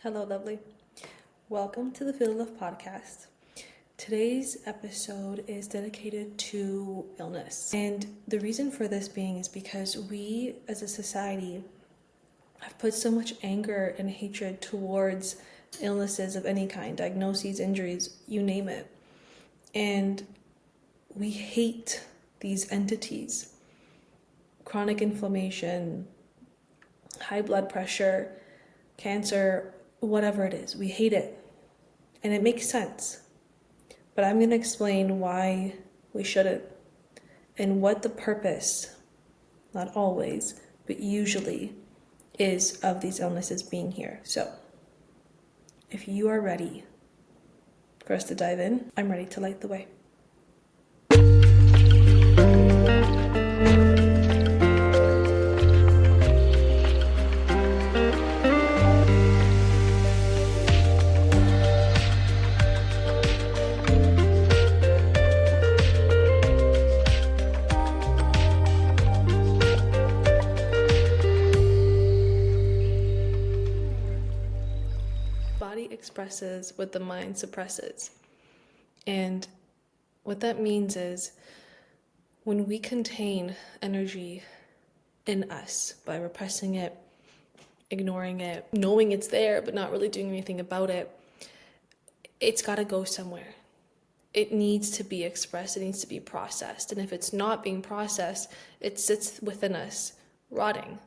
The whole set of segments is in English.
Hello, lovely. Welcome to the Feel Love podcast. Today's episode is dedicated to illness. And the reason for this being is because we as a society have put so much anger and hatred towards illnesses of any kind, diagnoses, injuries, you name it. And we hate these entities. Chronic inflammation, high blood pressure, cancer, whatever it is, we hate it. And it makes sense. But I'm going to explain why we shouldn't and what the purpose, not always, but usually is of these illnesses being here. So, if you are ready for us to dive in, I'm ready to light the way. Body expresses what the mind suppresses. And what that means is when we contain energy in us by repressing it, ignoring it, knowing it's there but not really doing anything about it, it's got to go somewhere. It needs to be expressed, it needs to be processed. And if it's not being processed, it sits within us, rotting.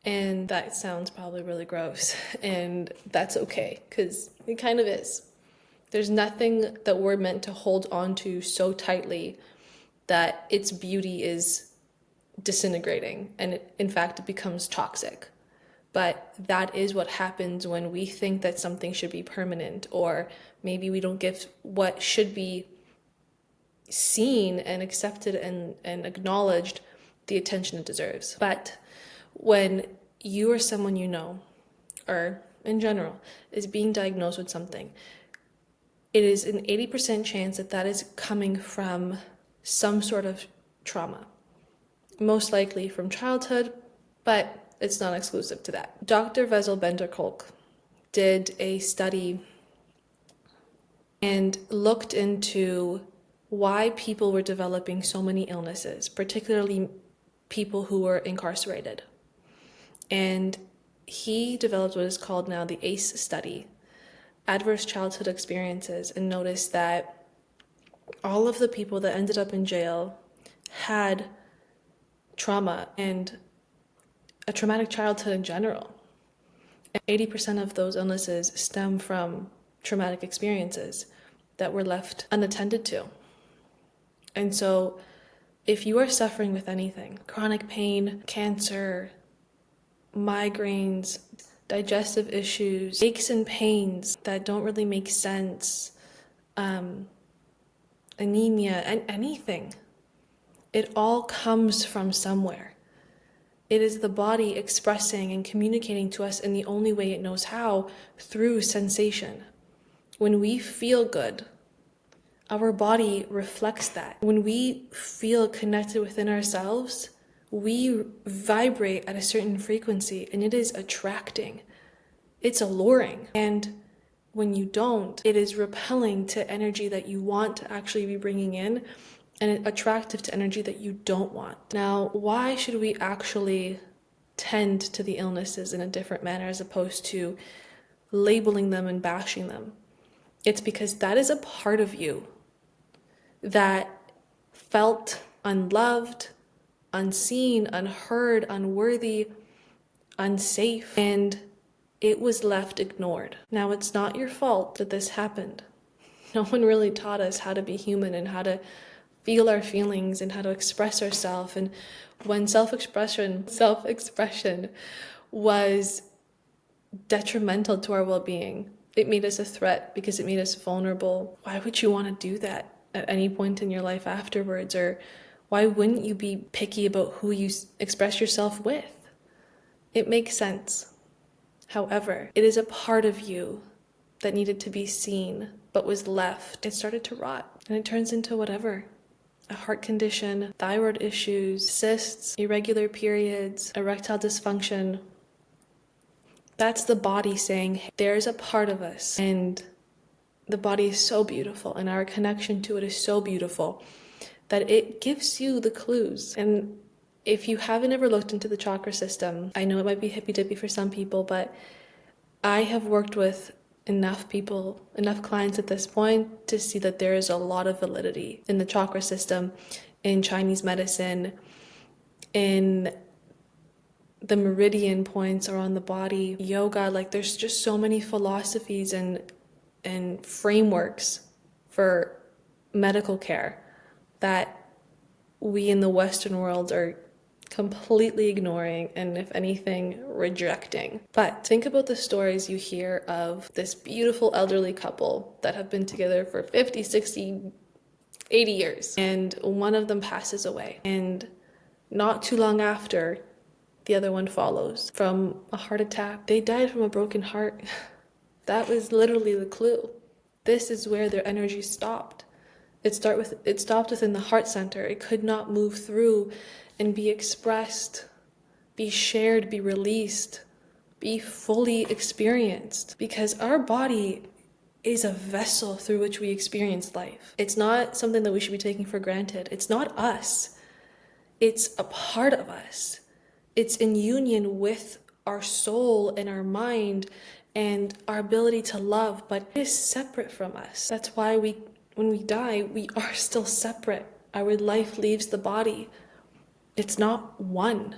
And that sounds probably really gross, and that's okay, because it kind of is. There's nothing that we're meant to hold on to so tightly that its beauty is disintegrating, and in fact, it becomes toxic. But that is what happens when we think that something should be permanent, or maybe we don't give what should be seen and accepted and acknowledged the attention it deserves. But when you or someone you know, or in general, is being diagnosed with something, it is an 80% chance that that is coming from some sort of trauma. Most likely from childhood, but it's not exclusive to that. Dr. Vezel Bender-Kolk did a study and looked into why people were developing so many illnesses, particularly people who were incarcerated. And he developed what is called now the ACE study, adverse childhood experiences, and noticed that all of the people that ended up in jail had trauma and a traumatic childhood in general. And 80% of those illnesses stem from traumatic experiences that were left unattended to. And so if you are suffering with anything, chronic pain, cancer, migraines, digestive issues, aches and pains that don't really make sense, anemia, and anything, it all comes from somewhere. It is the body expressing and communicating to us in the only way it knows how, through sensation. When we feel good, our body reflects that. When we feel connected within ourselves, we vibrate at a certain frequency, and it is attracting. It's alluring. And when you don't, it is repelling to energy that you want to actually be bringing in, and attractive to energy that you don't want. Now, why should we actually tend to the illnesses in a different manner as opposed to labeling them and bashing them? It's because that is a part of you that felt unloved, unseen, unheard, unworthy, unsafe, and it was left ignored. Now, it's not your fault that this happened. No one really taught us how to be human and how to feel our feelings and how to express ourselves. And when self-expression was detrimental to our well-being, it made us a threat because it made us vulnerable. Why would you want to do that at any point in your life afterwards? Or why wouldn't you be picky about who you express yourself with? It makes sense. However, it is a part of you that needed to be seen, but was left. It started to rot, and it turns into whatever. A heart condition, thyroid issues, cysts, irregular periods, erectile dysfunction. That's the body saying, hey, there's a part of us, and the body is so beautiful, and our connection to it is so beautiful that it gives you the clues. And if you haven't ever looked into the chakra system, I know it might be hippy-dippy for some people, but I have worked with enough people, enough clients at this point to see that there is a lot of validity in the chakra system, in Chinese medicine, in the meridian points around the body, yoga. Like, there's just so many philosophies and frameworks for medical care that we in the Western world are completely ignoring, and if anything, rejecting. But think about the stories you hear of this beautiful elderly couple that have been together for 50, 60, 80 years, and one of them passes away, and not too long after, the other one follows from a heart attack. They died from a broken heart. That was literally the clue. This is where their energy stopped. It stopped within the heart center. It could not move through and be expressed, be shared, be released, be fully experienced. Because our body is a vessel through which we experience life. It's not something that we should be taking for granted. It's not us. It's a part of us. It's in union with our soul and our mind and our ability to love, but it is separate from us. That's why when we die, we are still separate. Our life leaves the body. It's not one,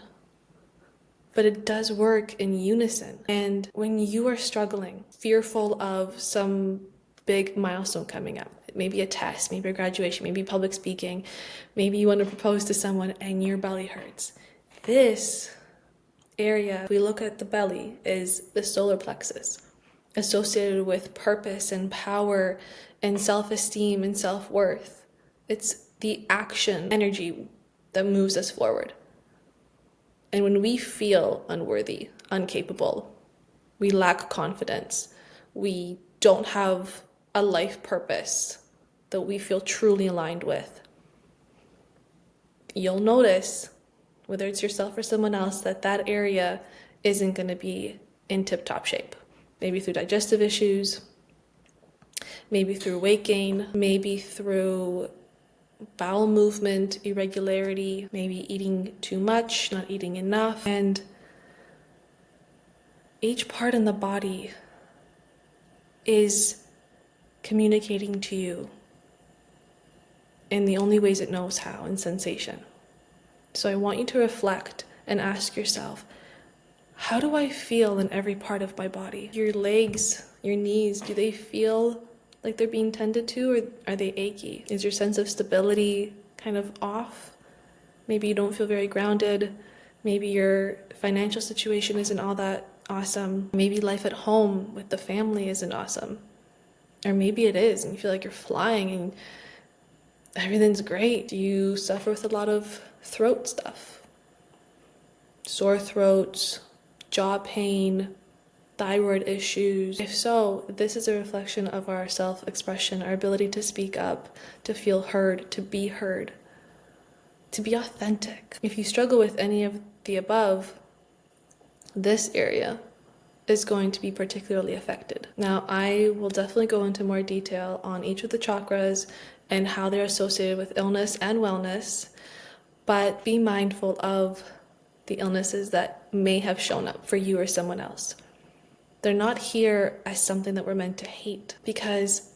but it does work in unison. And when you are struggling, fearful of some big milestone coming up, maybe a test, maybe a graduation, maybe public speaking, maybe you want to propose to someone and your belly hurts. This area, if we look at the belly, is the solar plexus, associated with purpose and power and self-esteem and self-worth. It's the action energy that moves us forward. And when we feel unworthy, incapable, we lack confidence, we don't have a life purpose that we feel truly aligned with, you'll notice, whether it's yourself or someone else, that area isn't going to be in tip-top shape. Maybe through digestive issues, maybe through weight gain, maybe through bowel movement irregularity, maybe eating too much, not eating enough. And each part in the body is communicating to you in the only ways it knows how, in sensation. So I want you to reflect and ask yourself, how do I feel in every part of my body? Your legs, your knees, do they feel like they're being tended to, or are they achy? Is your sense of stability kind of off? Maybe you don't feel very grounded. Maybe your financial situation isn't all that awesome. Maybe life at home with the family isn't awesome. Or maybe it is, and you feel like you're flying and everything's great. Do you suffer with a lot of throat stuff? Sore throats, jaw pain, thyroid issues? If so, this is a reflection of our self-expression, our ability to speak up, to feel heard, to be authentic. If you struggle with any of the above, this area is going to be particularly affected. Now, I will definitely go into more detail on each of the chakras and how they're associated with illness and wellness, but be mindful of the illnesses that may have shown up for you or someone else. They're not here as something that we're meant to hate, because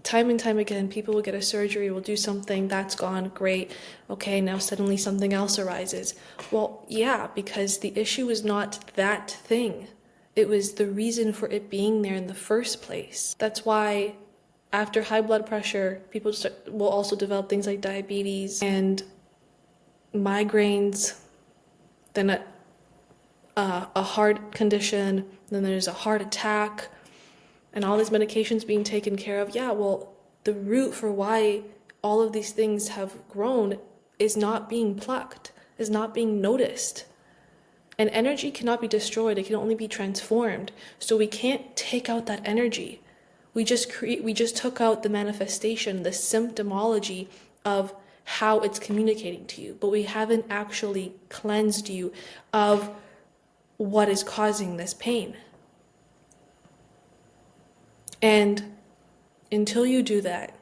time and time again, people will get a surgery, will do something, that's gone, great, okay, now suddenly something else arises. Well, yeah, because the issue is not that thing. It was the reason for it being there in the first place. That's why after high blood pressure, people will also develop things like diabetes and migraines, then a heart condition, then there's a heart attack, and all these medications being taken care of. Yeah, well, the root for why all of these things have grown is not being plucked, is not being noticed. And energy cannot be destroyed, it can only be transformed. So we can't take out that energy. We just took out the manifestation, the symptomology of how it's communicating to you, but we haven't actually cleansed you of what is causing this pain. And until you do that,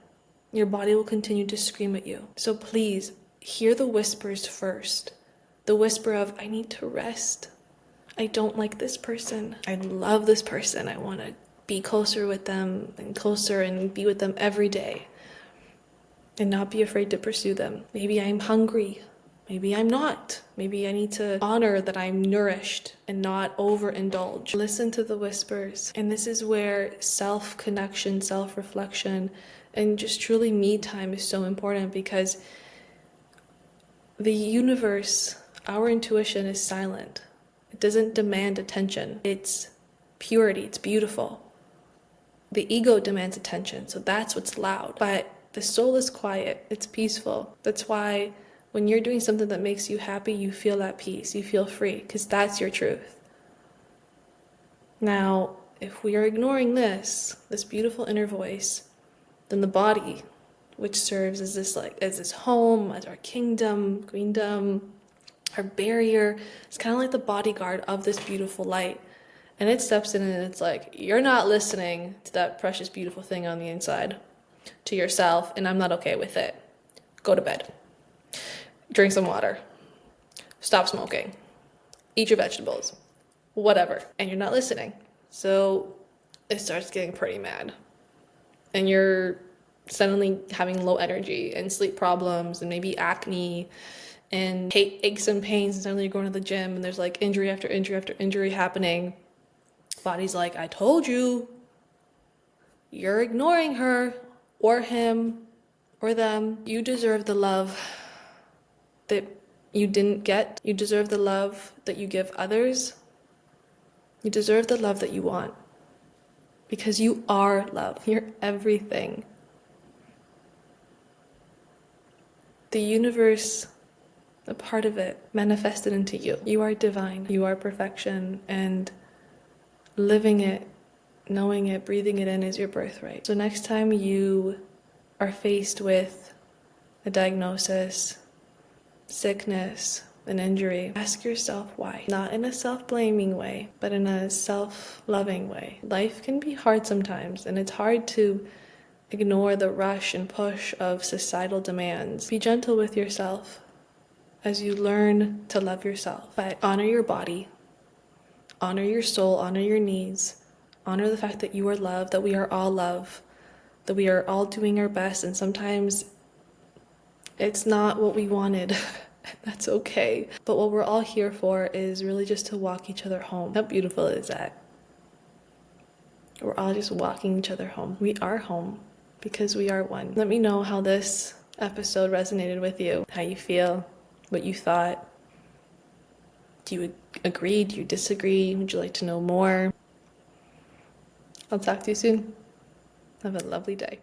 your body will continue to scream at you. So please, hear the whispers first. The whisper of, I need to rest. I don't like this person. I love this person. I want to be closer with them and closer and be with them every day. And not be afraid to pursue them. Maybe I'm hungry. Maybe I'm not. Maybe I need to honor that I'm nourished and not overindulge. Listen to the whispers. And this is where self-connection, self-reflection, and just truly me time is so important, because the universe, our intuition is silent. It doesn't demand attention. It's purity. It's beautiful. The ego demands attention, so that's what's loud. But the soul is quiet. It's peaceful. That's why when you're doing something that makes you happy, you feel at peace. You feel free, because that's your truth. Now, if we are ignoring this beautiful inner voice, then the body, which serves as this home, as our kingdom, queendom, our barrier, it's kind of like the bodyguard of this beautiful light. And it steps in and it's like, you're not listening to that precious, beautiful thing on the inside, to yourself, and I'm not okay with it. Go to bed. Drink some water. Stop smoking. Eat your vegetables. Whatever. And you're not listening. So it starts getting pretty mad. And you're suddenly having low energy and sleep problems and maybe acne and aches and pains, and suddenly you're going to the gym and there's like injury after injury after injury happening. Body's like, I told you. You're ignoring her or him or them. You deserve the love that you didn't get. You deserve the love that you give others. You deserve the love that you want. Because you are love. You're everything. The universe, a part of it, manifested into you. You are divine. You are perfection. And living it, knowing it, breathing it in is your birthright. So next time you are faced with a diagnosis, sickness, an injury, ask yourself why. Not in a self-blaming way, but in a self-loving way. Life can be hard sometimes, and it's hard to ignore the rush and push of societal demands. Be gentle with yourself as you learn to love yourself. But honor your body, honor your soul, honor your needs, honor the fact that you are loved, that we are all love, that we are all doing our best, and sometimes it's not what we wanted. That's okay. But what we're all here for is really just to walk each other home. How beautiful is that? We're all just walking each other home. We are home because we are one. Let me know how this episode resonated with you, how you feel, what you thought. Do you agree? Do you disagree? Would you like to know more? I'll talk to you soon. Have a lovely day.